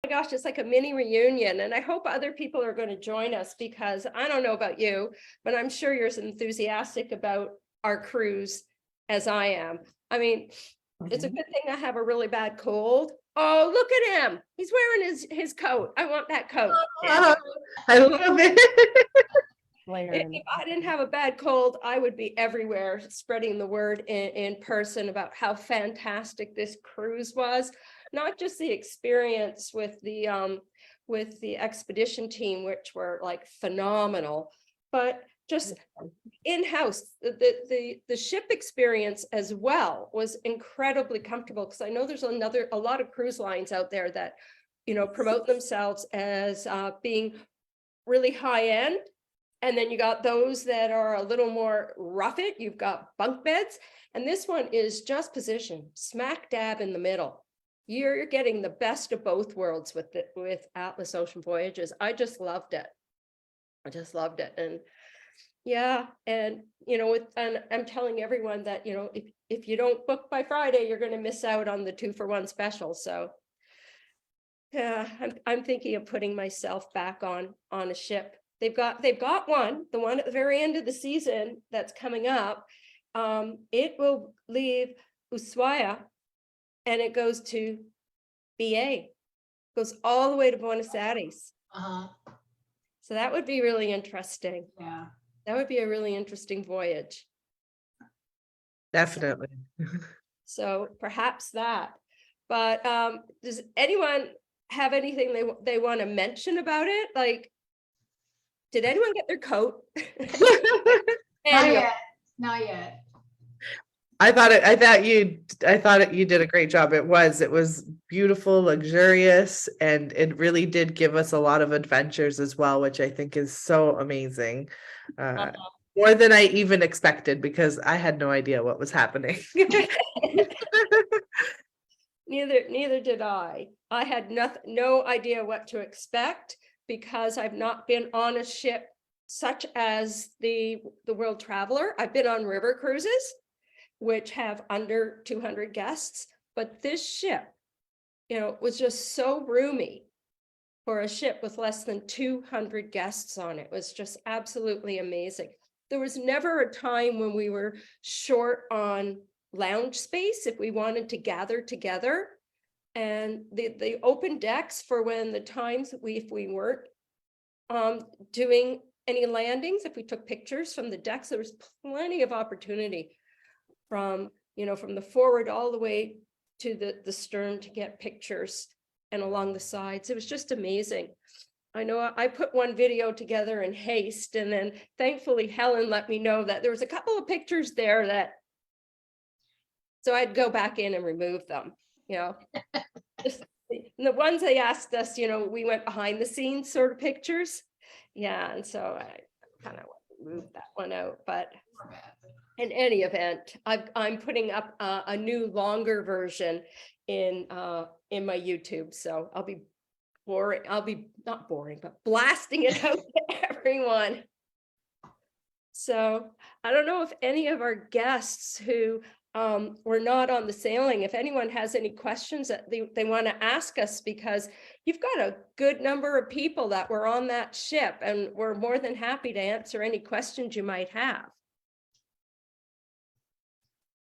gosh, it's like a mini reunion, and I hope other people are going to join us, because I don't know about you, but I'm sure you're as enthusiastic about our cruise as I am. I mean, it's a good thing I have a really bad cold. Oh, look at him. He's wearing his coat. I want that coat. I love it. If I didn't have a bad cold, I would be everywhere spreading the word in person about how fantastic this cruise was. Not just the experience with the expedition team, which were like phenomenal, but just in-house, the ship experience as well was incredibly comfortable, because I know there's a lot of cruise lines out there that, you know, promote themselves as being really high end. And then you got those that are a little more rough it. You've got bunk beds. And this one is just positioned smack dab in the middle. You're getting the best of both worlds with Atlas Ocean Voyages. I just loved it. And yeah, and you know, and I'm telling everyone that, you know, if you don't book by Friday, you're going to miss out on the 2-for-1 special. So yeah, I'm thinking of putting myself back on a ship. They've got one, the one at the very end of the season that's coming up. It will leave Ushuaia and it goes to BA, goes all the way to Buenos Aires. So that would be really interesting. Yeah. That would be a really interesting voyage. Definitely. So perhaps that. But does anyone have anything they want to mention about it? Like, did anyone get their coat? Not yet. I thought you did a great job. It was beautiful, luxurious, and it really did give us a lot of adventures as well, which I think is so amazing. More than I even expected, because I had no idea what was happening. Neither did I. I had no idea what to expect, because I've not been on a ship such as the World Traveler. I've been on river cruises, which have under 200 guests, but this ship, you know, was just so roomy for a ship with less than 200 guests on it. It was just absolutely amazing. There was never a time when we were short on lounge space if we wanted to gather together. And the open decks for when the times if we weren't doing any landings, if we took pictures from the decks, there was plenty of opportunity from the forward all the way to the stern to get pictures, and along the sides. It was just amazing. I know I put one video together in haste, and then thankfully Helen let me know that there was a couple of pictures there so I'd go back in and remove them, you know. Just the ones they asked us, you know, we went behind the scenes sort of pictures. Yeah, and so I kind of moved that one out. But in any event, I'm putting up a new longer version in my YouTube, so I'll be not boring, but blasting it out to everyone. So I don't know if any of our guests who were not on the sailing, if anyone has any questions that they want to ask us, because you've got a good number of people that were on that ship, and we're more than happy to answer any questions you might have.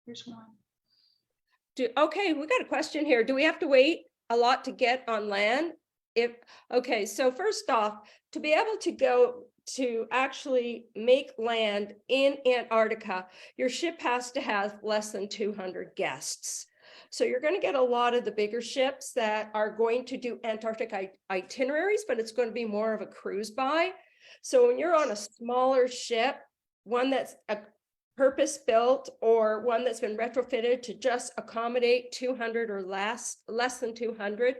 Here's one. Okay, we got a question here. Do we have to wait a lot to get on land? Okay, so first off, to be able to go to actually make land in Antarctica, your ship has to have less than 200 guests. So you're going to get a lot of the bigger ships that are going to do Antarctic itineraries, but it's going to be more of a cruise by. So when you're on a smaller ship, one that's a purpose-built or one that's been retrofitted to just accommodate 200 or less than 200,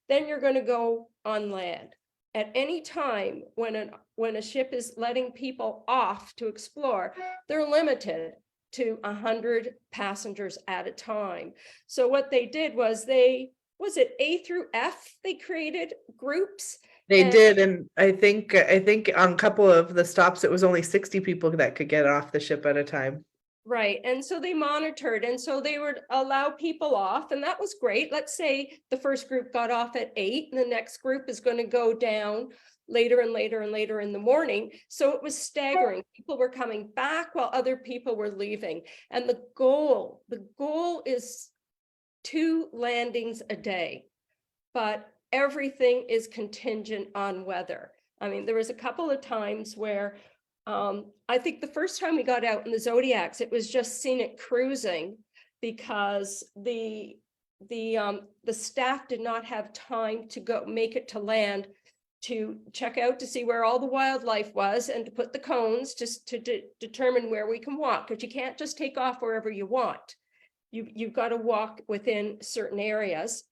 then you're going to go on land. At any time when a ship is letting people off to explore, they're limited to 100 passengers at a time. So what they did was was it A through F? They created groups. They did, and I think on a couple of the stops, it was only 60 people that could get off the ship at a time. Right, and so they monitored, and so they would allow people off, and that was great. Let's say the first group got off at 8, and the next group is going to go down later and later and later in the morning. So it was staggering. People were coming back while other people were leaving. And the goal is 2 landings a day, but everything is contingent on weather. I mean, there was a couple of times where I think the first time we got out in the Zodiacs, it was just scenic cruising because the staff did not have time to go make it to land to check out to see where all the wildlife was and to put the cones just to determine where we can walk, because you can't just take off wherever you want. You've got to walk within certain areas.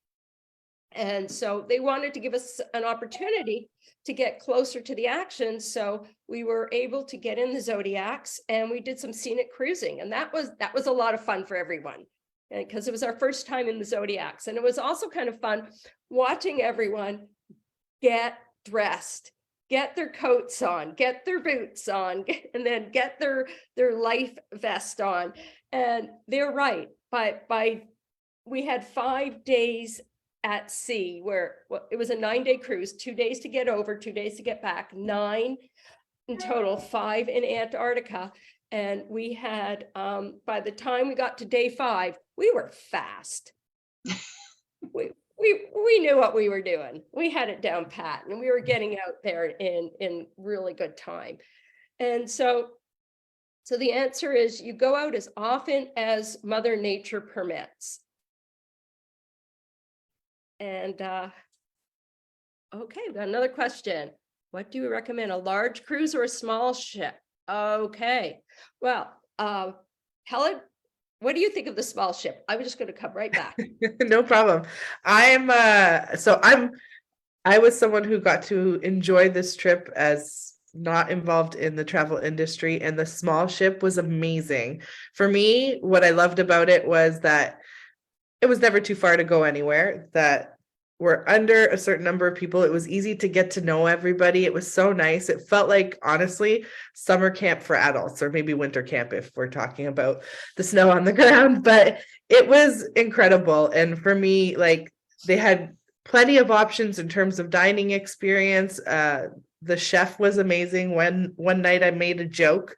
And so they wanted to give us an opportunity to get closer to the action. So we were able to get in the Zodiacs and we did some scenic cruising. And that was a lot of fun for everyone because it was our first time in the Zodiacs. And it was also kind of fun watching everyone get dressed, get their coats on, get their boots on, and then get their life vest on. And they're right. We had 5 days at sea where it was a 9-day cruise, 2 days to get over, 2 days to get back, 9 in total, 5 in Antarctica. And we had, by the time we got to day 5, we were fast. We knew what we were doing. We had it down pat and we were getting out there in really good time. And so the answer is you go out as often as Mother Nature permits. And okay, we got another question. What do you recommend, a large cruise or a small ship? Okay, well, Helen, what do you think of the small ship? I was just going to come right back. No problem. I was someone who got to enjoy this trip as not involved in the travel industry, and the small ship was amazing. For me, what I loved about it was that it was never too far to go anywhere, that we're under a certain number of people. It was easy to get to know everybody. It was so nice. It felt like, honestly, summer camp for adults, or maybe winter camp if we're talking about the snow on the ground, but it was incredible. And for me, like, they had plenty of options in terms of dining experience. The chef was amazing. One night I made a joke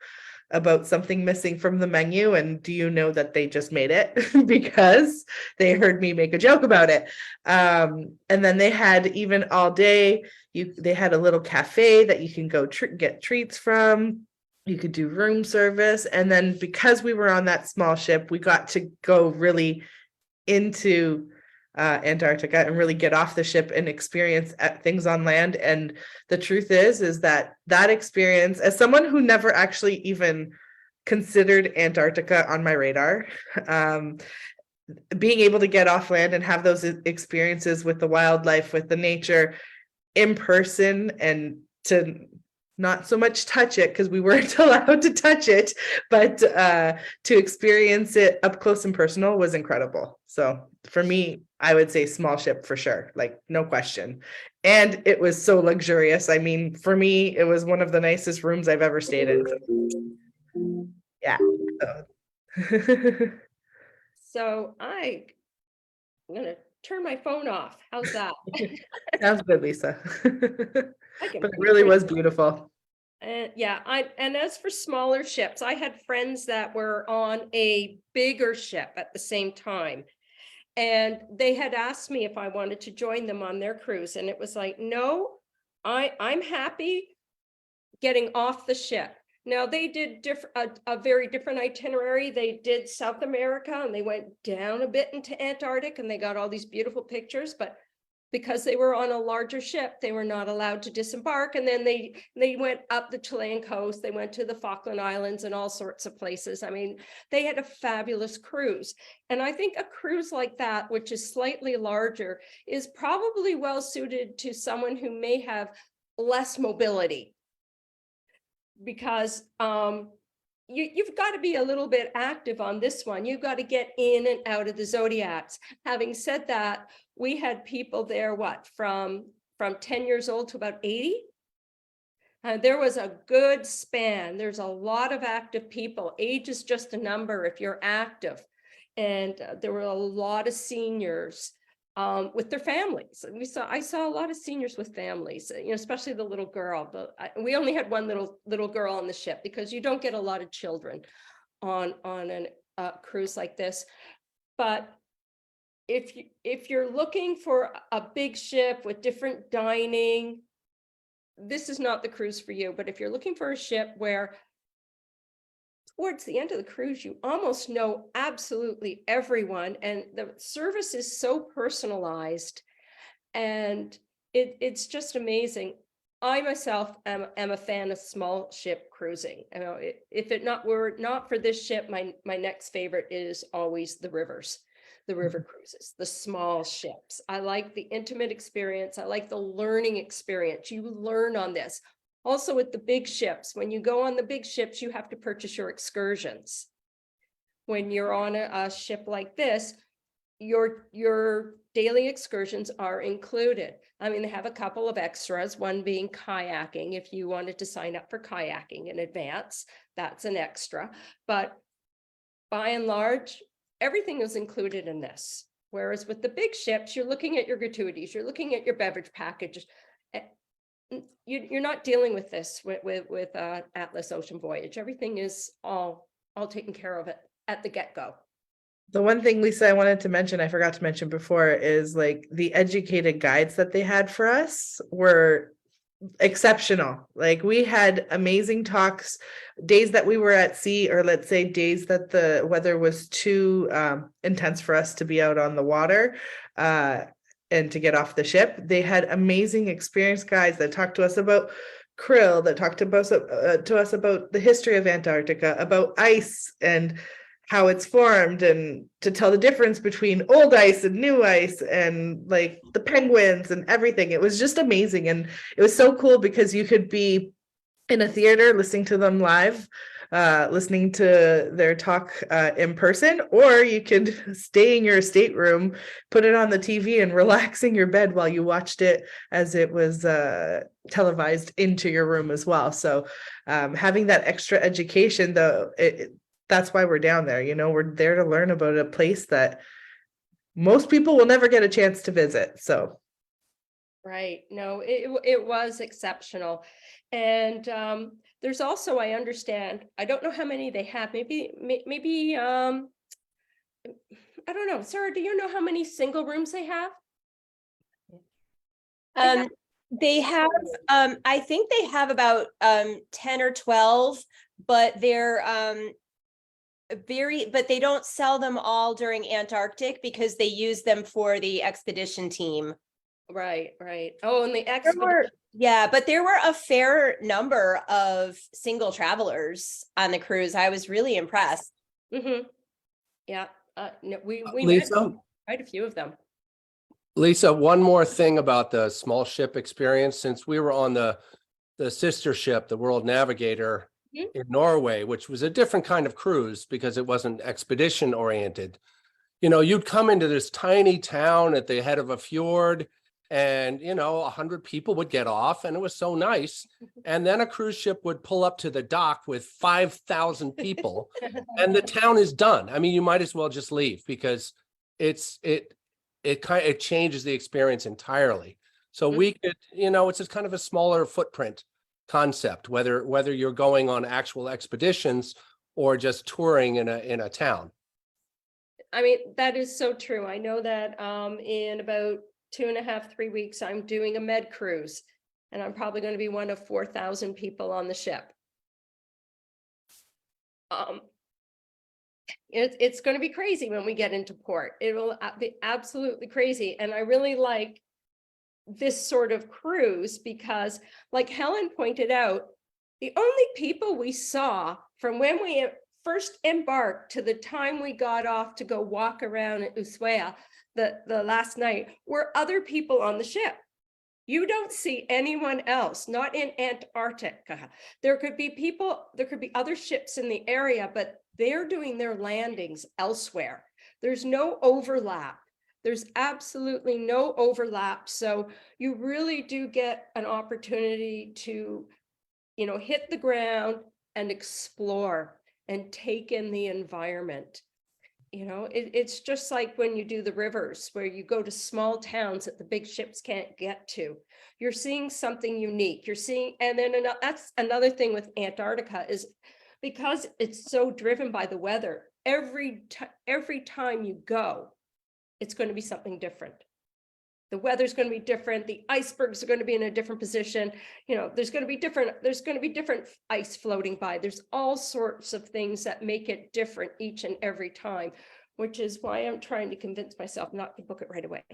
about something missing from the menu, and do you know that they just made it because they heard me make a joke about it. And then they had, even all day, they had a little cafe that you can go get treats from. You could do room service. And then because we were on that small ship, we got to go really into Antarctica and really get off the ship and experience things on land. And the truth is that experience, as someone who never actually even considered Antarctica on my radar, being able to get off land and have those experiences with the wildlife, with the nature in person, and to not so much touch it because we weren't allowed to touch it, but to experience it up close and personal was incredible. So for me, I would say small ship for sure, like no question. And it was so luxurious. I mean, for me, it was one of the nicest rooms I've ever stayed in. Yeah. So I'm gonna turn my phone off. How's that? Sounds good, Lisa. I can But it really was beautiful. And yeah, and as for smaller ships, I had friends that were on a bigger ship at the same time. And they had asked me if I wanted to join them on their cruise. And it was like, no, I'm happy getting off the ship. Now they did a very different itinerary. They did South America and they went down a bit into Antarctica and they got all these beautiful pictures, but because they were on a larger ship, they were not allowed to disembark. And then they went up the Chilean coast, they went to the Falkland Islands and all sorts of places. I mean, they had a fabulous cruise. And I think a cruise like that, which is slightly larger, is probably well suited to someone who may have less mobility. Because you've got to be a little bit active on this one. You've got to get in and out of the Zodiacs. Having said that, we had people there, from 10 years old to about 80. There was a good span. There's a lot of active people. Age is just a number if you're active. And there were a lot of seniors with their families. And I saw a lot of seniors with families, especially the little girl. But we only had one little girl on the ship because you don't get a lot of children on a cruise like this. But if you're looking for a big ship with different dining, this is not the cruise for you. But if you're looking for a ship where towards the end of the cruise, you almost know absolutely everyone, and the service is so personalized, and it's just amazing. I myself am a fan of small ship cruising. If it were not for this ship, my next favorite is always the rivers. The river cruises, the small ships. I like the intimate experience. I like the learning experience. You learn on this. Also with the big ships, when you go on the big ships, you have to purchase your excursions. When you're on a ship like this, your daily excursions are included. I mean, they have a couple of extras, one being kayaking. If you wanted to sign up for kayaking in advance, that's an extra. But by and large, everything is included in this. Whereas with the big ships, you're looking at your gratuities, you're looking at your beverage package. You're not dealing with this with Atlas Ocean Voyage. Everything is all taken care of it at the get-go. The one thing, Lisa, I wanted to mention, I forgot to mention before, is like the educated guides that they had for us were exceptional. Like we had amazing talks days that we were at sea, or let's say days that the weather was too intense for us to be out on the water and to get off the ship. They had amazing experienced guides that talked to us about krill, that talked to us about the history of Antarctica, about ice and how it's formed, and to tell the difference between old ice and new ice, and like the penguins and everything. It was just amazing. And it was so cool because you could be in a theater listening to them live, listening to their talk in person, or you could stay in your stateroom, put it on the TV and relax in your bed while you watched it as it was televised into your room as well. So having that extra education, though, that's why we're down there. We're there to learn about a place that most people will never get a chance to visit. So right. No, it was exceptional. And there's also, I understand, I don't know how many they have, maybe I don't know. Sarah, do you know how many single rooms they have? They have I think they have about 10 or 12, but they're but they don't sell them all during Antarctic because they use them for the expedition team. Right. Oh, and the expedition. Yeah, but there were a fair number of single travelers on the cruise. I was really impressed. Mm-hmm. Yeah, no, we Lisa? met quite a few of them. Lisa, one more thing about the small ship experience. Since we were on the sister ship, the World Navigator, in Norway, which was a different kind of cruise because it wasn't expedition oriented. You'd come into this tiny town at the head of a fjord, and 100 people would get off, and it was so nice. And then a cruise ship would pull up to the dock with 5,000 people and the town is done. I mean, you might as well just leave, because it changes the experience entirely. So we could, it's just kind of a smaller footprint concept, whether you're going on actual expeditions or just touring in a town. I mean, that is so true. I know that in about 2.5, 3 weeks, I'm doing a med cruise, and I'm probably going to be one of 4,000 people on the ship. It's going to be crazy when we get into port. It will be absolutely crazy. And I really like this sort of cruise because, like Helen pointed out, the only people we saw from when we first embarked to the time we got off to go walk around at Ushuaia the last night were other people on the ship. You don't see anyone else, not in Antarctica. There could be people, there could be other ships in the area, but they're doing their landings elsewhere. There's no overlap. There's absolutely no overlap. So you really do get an opportunity to hit the ground and explore and take in the environment. It's just like when you do the rivers, where you go to small towns that the big ships can't get to. You're seeing something unique. And then that's another thing with Antarctica, is because it's so driven by the weather, every time you go, it's going to be something different. The weather's going to be different. The icebergs are going to be in a different position. There's going to be different ice floating by. There's all sorts of things that make it different each and every time, which is why I'm trying to convince myself not to book it right away.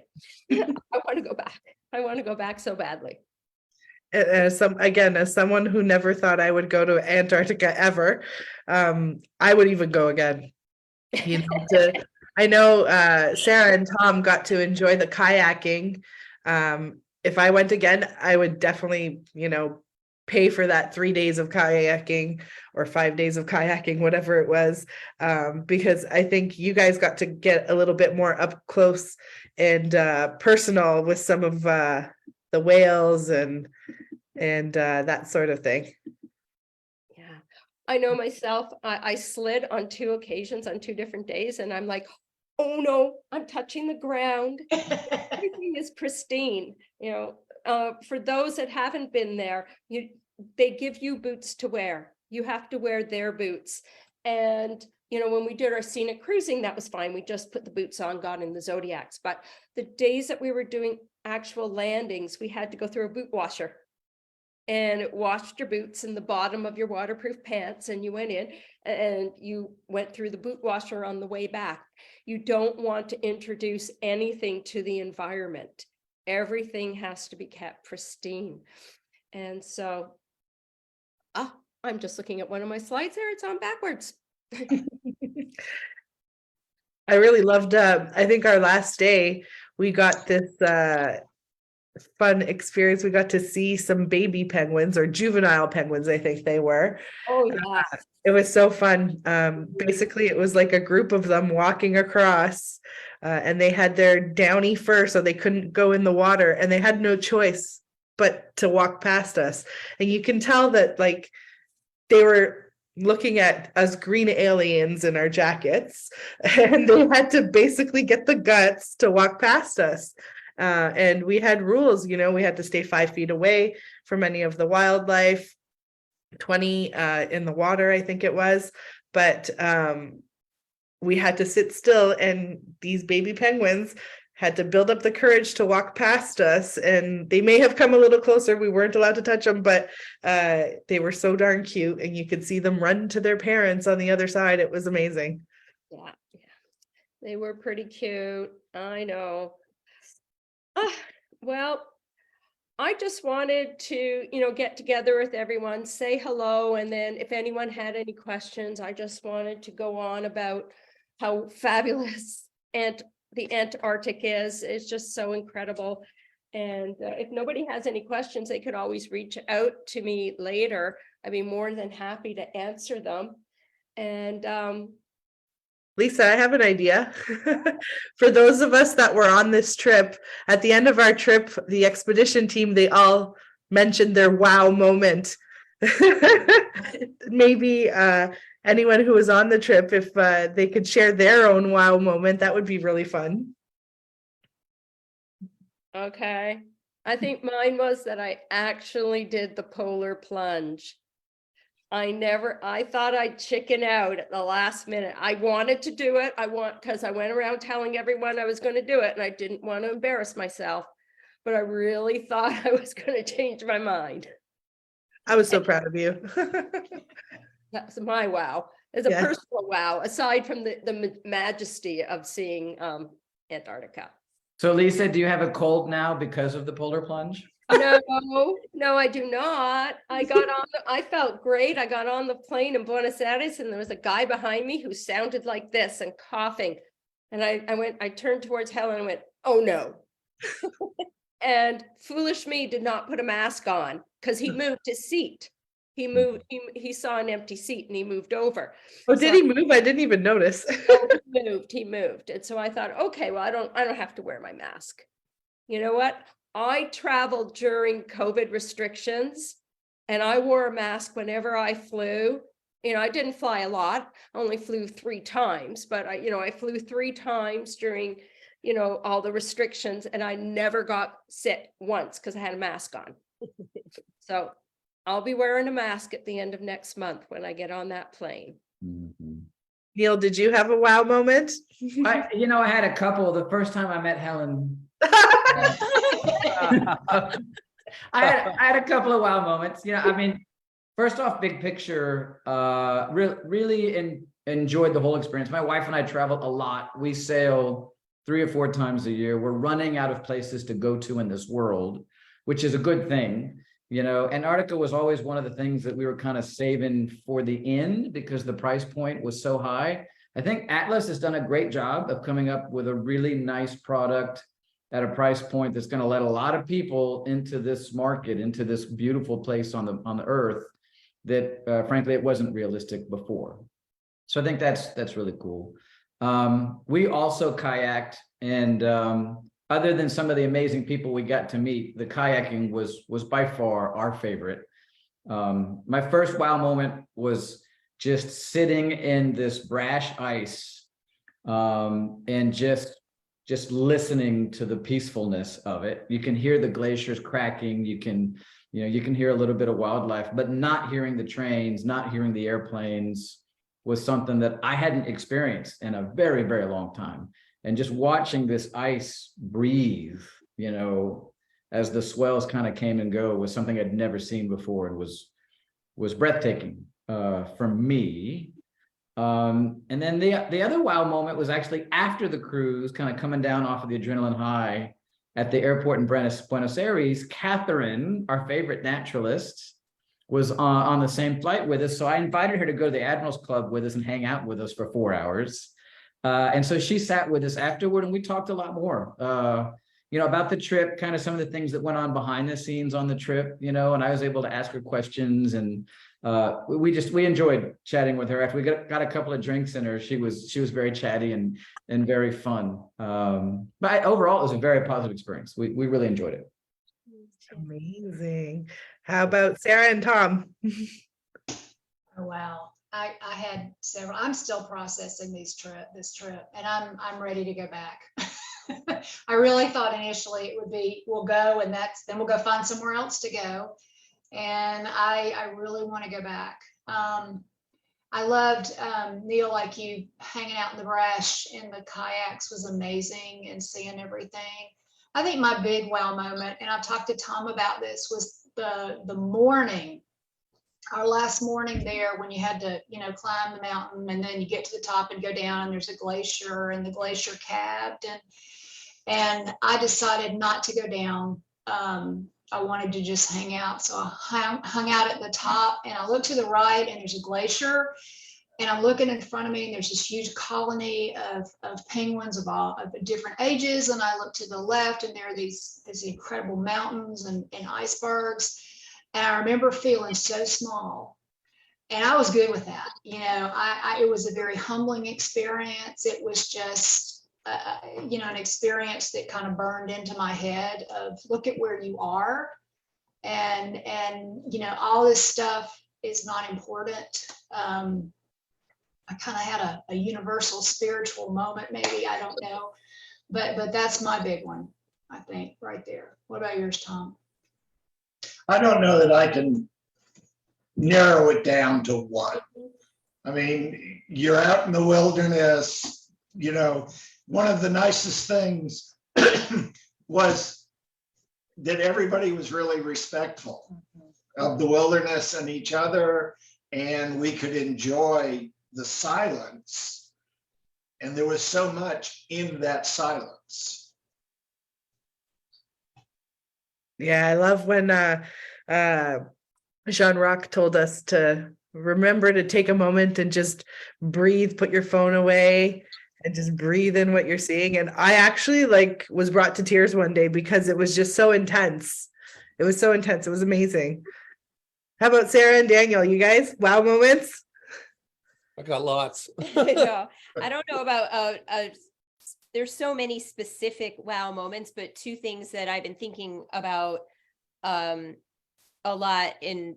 I want to go back. I want to go back so badly. As someone who never thought I would go to Antarctica ever, I would even go again. I know Sarah and Tom got to enjoy the kayaking. If I went again, I would definitely, pay for that 3 days of kayaking or 5 days of kayaking, whatever it was, because I think you guys got to get a little bit more up close and personal with some of the whales and that sort of thing. Yeah, I know myself. I slid on 2 occasions on 2 different days, and I'm like, oh no, I'm touching the ground. Everything is pristine. For those that haven't been there, they give you boots to wear. You have to wear their boots. And when we did our scenic cruising, that was fine. We just put the boots on, got in the Zodiacs. But the days that we were doing actual landings, we had to go through a boot washer. And it washed your boots in the bottom of your waterproof pants, and you went in and you went through the boot washer on the way back. You don't want to introduce anything to the environment. Everything has to be kept pristine. And so, I'm just looking at one of my slides there. It's on backwards. I really loved, I think our last day, we got this fun experience. We got to see some baby penguins, or juvenile penguins, I think they were. Oh, yeah. It was so fun. Basically, it was like a group of them walking across, and they had their downy fur, so they couldn't go in the water, and they had no choice but to walk past us. And you can tell that, like, they were looking at us green aliens in our jackets, and they had to basically get the guts to walk past us. And we had rules, we had to stay 5 feet away from any of the wildlife, 20 in the water, I think it was. But we had to sit still, and these baby penguins had to build up the courage to walk past us. And they may have come a little closer. We weren't allowed to touch them, but they were so darn cute, and you could see them run to their parents on the other side. It was amazing. Yeah. They were pretty cute. I know. Well, I just wanted to, get together with everyone, say hello. And then if anyone had any questions, I just wanted to go on about how fabulous the Antarctic is. It's just so incredible. And if nobody has any questions, they could always reach out to me later. I'd be more than happy to answer them. And Lisa, I have an idea. For those of us that were on this trip, at the end of our trip, the expedition team, they all mentioned their wow moment. Maybe anyone who was on the trip, if they could share their own wow moment, that would be really fun. okay. I think mine was that I actually did the polar plunge. I thought I'd chicken out at the last minute. I wanted to do it. Because I went around telling everyone I was going to do it, and I didn't want to embarrass myself, but I really thought I was going to change my mind. I was so proud of you. That's my wow. It's a Yeah. personal wow, aside from the majesty of seeing Antarctica. So Lisa, do you have a cold now because of the polar plunge? No, I do not. I felt great. I got on the plane in Buenos Aires, and there was a guy behind me who sounded like this and coughing. And I turned towards Helen and went, oh no. And foolish me did not put a mask on, because he moved his seat. He moved, he saw an empty seat and he moved over. Oh, did he move? I didn't even notice. He moved. And so I thought, okay, well, I don't have to wear my mask. You know what? I traveled during COVID restrictions, And I wore a mask whenever I flew. You know, I didn't fly a lot, only flew 3 times, but I flew 3 times during, all the restrictions, and I never got sick once because I had a mask on. So I'll be wearing a mask at the end of next month when I get on that plane. Mhm. Neil, did you have a wow moment? I had a couple. The first time I met Helen, I had a couple of wow moments. First off, big picture, really enjoyed the whole experience. My wife and I travel a lot. We sail 3 or 4 times a year. We're running out of places to go to in this world, which is a good thing. Antarctica was always one of the things that we were kind of saving for the end because the price point was so high. I think Atlas has done a great job of coming up with a really nice product at a price point that's going to let a lot of people into this market, into this beautiful place on the earth that frankly it wasn't realistic before. So I think that's really cool. We also kayaked, and other than some of the amazing people we got to meet, the kayaking was by far our favorite. My first wow moment was just sitting in this brash ice and just listening to the peacefulness of it. You can hear the glaciers cracking. You can hear a little bit of wildlife, but not hearing the trains, not hearing the airplanes was something that I hadn't experienced in a very, very long time. And just watching this ice breathe, as the swells kind of came and go was something I'd never seen before and was breathtaking for me. And then the other wow moment was actually after the cruise, kind of coming down off of the adrenaline high at the airport in Buenos Aires. Catherine, our favorite naturalist, was on the same flight with us. So I invited her to go to the Admirals Club with us and hang out with us for 4 hours. And so she sat with us afterward, and we talked a lot more, about the trip, kind of some of the things that went on behind the scenes on the trip, and I was able to ask her questions, and we enjoyed chatting with her. After we got a couple of drinks in her, she was very chatty and very fun. But overall, it was a very positive experience. We really enjoyed it. Amazing. How about Sarah and Tom? Oh, wow. I had several. I'm still processing this trip, and I'm ready to go back. I really thought initially it would be, we'll go and then we'll go find somewhere else to go. And I really want to go back. I loved, Neil, like you, hanging out in the brash in the kayaks was amazing, and seeing everything. I think my big wow moment, and I've talked to Tom about this, was the morning, our last morning there, when you had to, climb the mountain, and then you get to the top and go down, and there's a glacier, and the glacier calved, and I decided not to go down. I wanted to just hang out. So I hung out at the top, and I looked to the right, and there's a glacier, and I'm looking in front of me, and there's this huge colony of penguins of different ages. And I look to the left, and there are these incredible mountains and icebergs. And I remember feeling so small, and I was good with that. It was a very humbling experience. It was just, an experience that kind of burned into my head of, look at where you are. And all this stuff is not important. I kind of had a universal spiritual moment, maybe, I don't know, but that's my big one, I think, right there. What about yours, Tom? I don't know that I can narrow it down to one. I mean, you're out in the wilderness, one of the nicest things was that everybody was really respectful of the wilderness and each other, and we could enjoy the silence. And there was so much in that silence. Yeah, I love when Jean-Roch told us to remember to take a moment and just breathe, put your phone away, and just breathe in what you're seeing. And I actually was brought to tears one day because it was just so intense. It was so intense. It was amazing. How about Sarah and Daniel? You guys, wow moments? I got lots. No, I don't know about, there's so many specific wow moments, but 2 things that I've been thinking about a lot in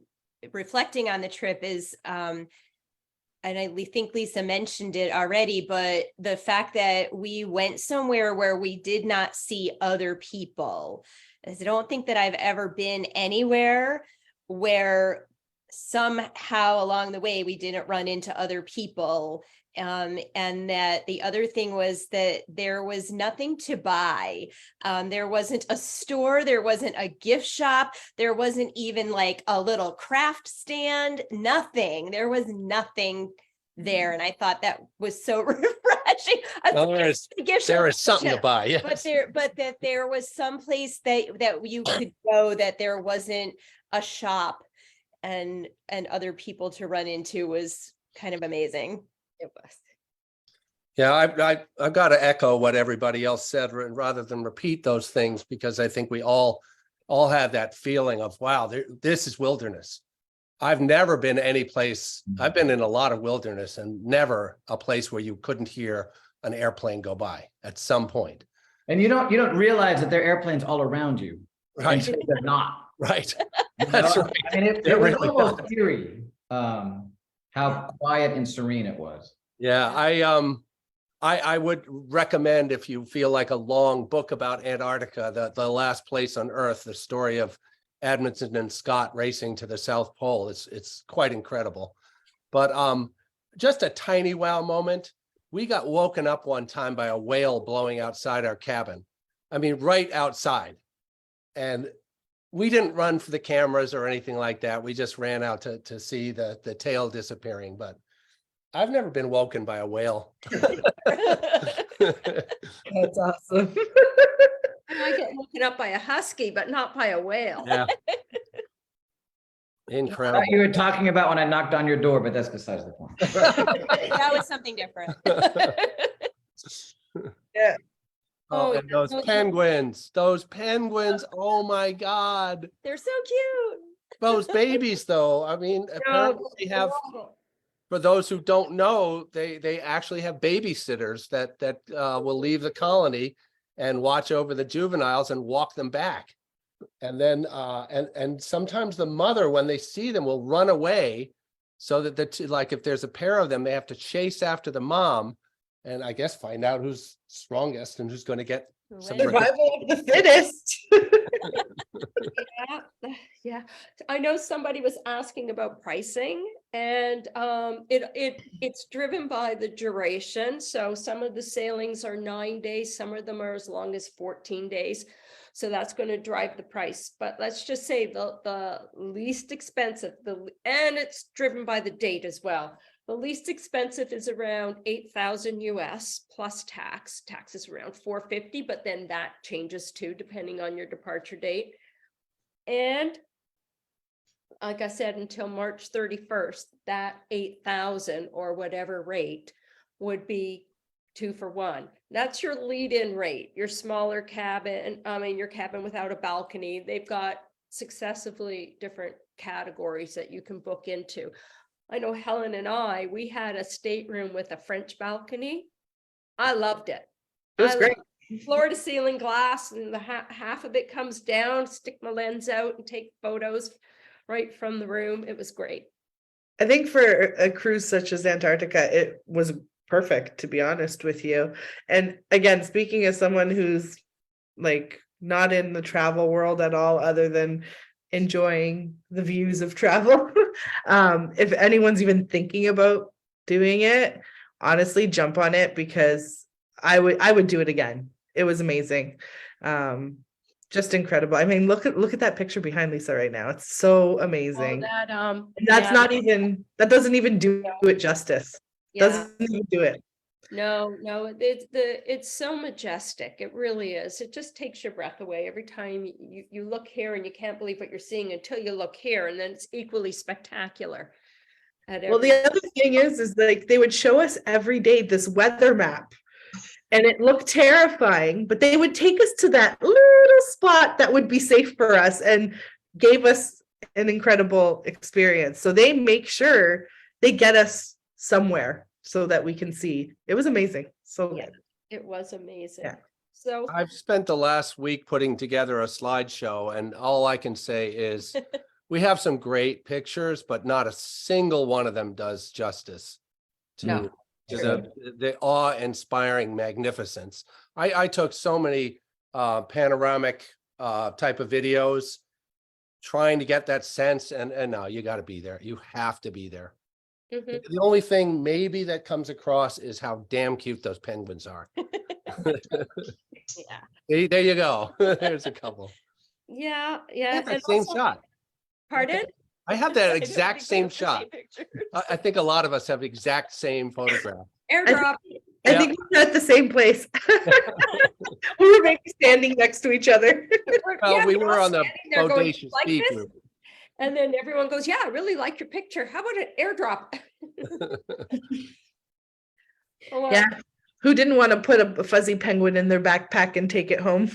reflecting on the trip is, and think Lisa mentioned it already, but the fact that we went somewhere where we did not see other people. As I don't think that I've ever been anywhere where somehow along the way we didn't run into other people. And that the other thing was that there was nothing to buy. There wasn't a store, there wasn't a gift shop, there wasn't even like a little craft stand, nothing. There was nothing there. And I thought that was so refreshing. Well, there is something to buy, yes. But that there was some place that you could go, that there wasn't a shop and other people to run into was kind of amazing. It was. Yeah, I've got to echo what everybody else said rather than repeat those things, because I think we all have that feeling of, wow, this is wilderness. I've never been any place. I've been in a lot of wilderness and never a place where you couldn't hear an airplane go by at some point. And you don't realize that there are airplanes all around you. Right. Until they're not. Right. You That's know? right. I mean, it It was really almost eerie, how quiet and serene it was. Yeah, I would recommend, if you feel like a long book about Antarctica, the last place on Earth, the story of Edmondson and Scott racing to the South Pole. It's quite incredible. But just a tiny wow moment. We got woken up one time by a whale blowing outside our cabin. I mean, right outside. And we didn't run for the cameras or anything like that. We just ran out to see the tail disappearing. But I've never been woken by a whale. That's awesome. I get woken up by a husky, but not by a whale. Yeah. I Incredible. thought you were talking about when I knocked on your door, but that's besides the point. That was something different. Yeah. Oh, Oh, and those those- penguins, oh my God. They're so cute. Those babies though, I mean, apparently they have, for those who don't know, they actually have babysitters that will leave the colony and watch over the juveniles and walk them back. And then and sometimes the mother, when they see them, will run away, so that like if there's a pair of them, they have to chase after the mom and I guess find out who's strongest and who's going to get some Right. Survival of the fittest. Yeah. I know somebody was asking about pricing, and it's driven by the duration. So some of the sailings are 9 days, some of them are as long as 14 days. So that's going to drive the price. But let's just say the least expensive, and it's driven by the date as well. The least expensive is around 8,000 US plus tax. Tax is around 450, but then that changes too, depending on your departure date. And like I said, until March 31st, that 8,000 or whatever rate would be 2 for 1. That's your lead-in rate, your smaller cabin, your cabin without a balcony. They've got successively different categories that you can book into. I know Helen and we had a stateroom with a French balcony. I loved it. It was great. Floor to ceiling glass, and the half of it comes down, stick my lens out and take photos right from the room. It was great. I think for a cruise such as Antarctica, it was perfect, to be honest with you. And again, speaking as someone who's like not in the travel world at all, other than enjoying the views of travel, if anyone's even thinking about doing it, honestly, jump on it, because I would do it again. It was amazing. Just incredible. I mean, look at that picture behind Lisa right now. It's so amazing. That, And that's yeah. not even, that doesn't even do it justice. Yeah. Doesn't even do it. No, it's so majestic. It really is. It just takes your breath away every time you look here, and you can't believe what you're seeing until you look here, and then it's equally spectacular. Well, the other thing is like they would show us every day this weather map, and it looked terrifying, but they would take us to that little spot that would be safe for us and gave us an incredible experience. So they make sure they get us somewhere so that we can see. It was amazing. So Yeah. good. It was amazing. Yeah. So I've spent the last week putting together a slideshow, and all I can say is we have some great pictures, but not a single one of them does justice No. to the awe-inspiring magnificence. I took so many panoramic type of videos trying to get that sense, and no, you got to be there. You have to be there. Mhm. The only thing maybe that comes across is how damn cute those penguins are. Yeah. There you go. There's a couple. Yeah, I yeah. have that and same also- shot. Pardon? I have that I know, exact we same both have the shot. same picture. I think a lot of us have the exact same photograph. Airdrop. I Yeah. think we're at the same place. We were maybe standing next to each other. Well, Yeah, we we're were all on the standing there going, Bodacious "Like Speed this?" group. And then everyone goes, yeah, I really like your picture. How about an airdrop? Oh, well, Yeah. Who didn't want to put a fuzzy penguin in their backpack and take it home?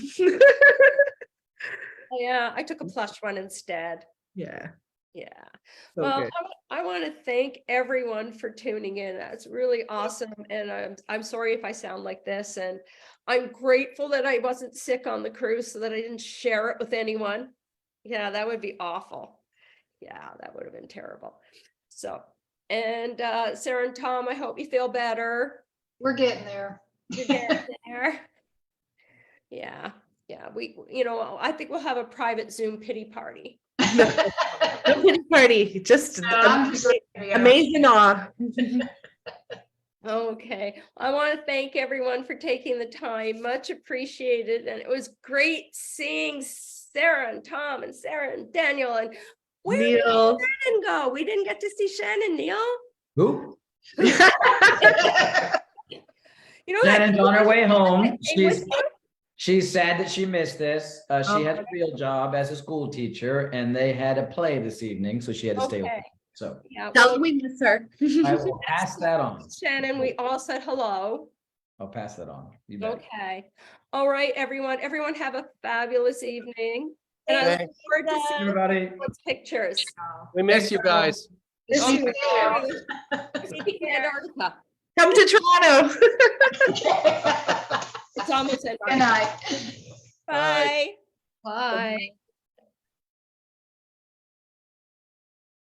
yeah, I took a plush one instead. Yeah. Yeah. So Well, good. I want to thank everyone for tuning in. That's really awesome. And I'm sorry if I sound like this. And I'm grateful that I wasn't sick on the cruise so that I didn't share it with anyone. Yeah, that would be awful. Yeah, that would have been terrible. So, and Sarah and Tom, I hope you feel better. We're getting there. You're getting there. Yeah, yeah. I think we'll have a private Zoom pity party. No pity party, just I'm just ready to go. amazing awe. Okay, I want to thank everyone for taking the time, much appreciated. And it was great seeing Sarah and Tom and Sarah and Daniel. And where did Neil. Shannon go? We didn't get to see Shannon, Neil. Who? You know that Shannon's on her way home. came with She's sad that she missed this. She has Oh. a real job as a school teacher, and they had a play this evening, so she had to stay. Okay. Home. So Yeah, Tell well, them we miss her. I will pass that on. Shannon, we all said hello. I'll pass that on. You bet. Okay. All right, everyone. Everyone have a fabulous evening. And I look Thanks. forward to seeing Everybody. everyone's pictures. We miss you guys. Miss Okay. you. See you in Antarctica. Come to Toronto. It's almost Good Antarctica. night. Bye. Bye. Bye.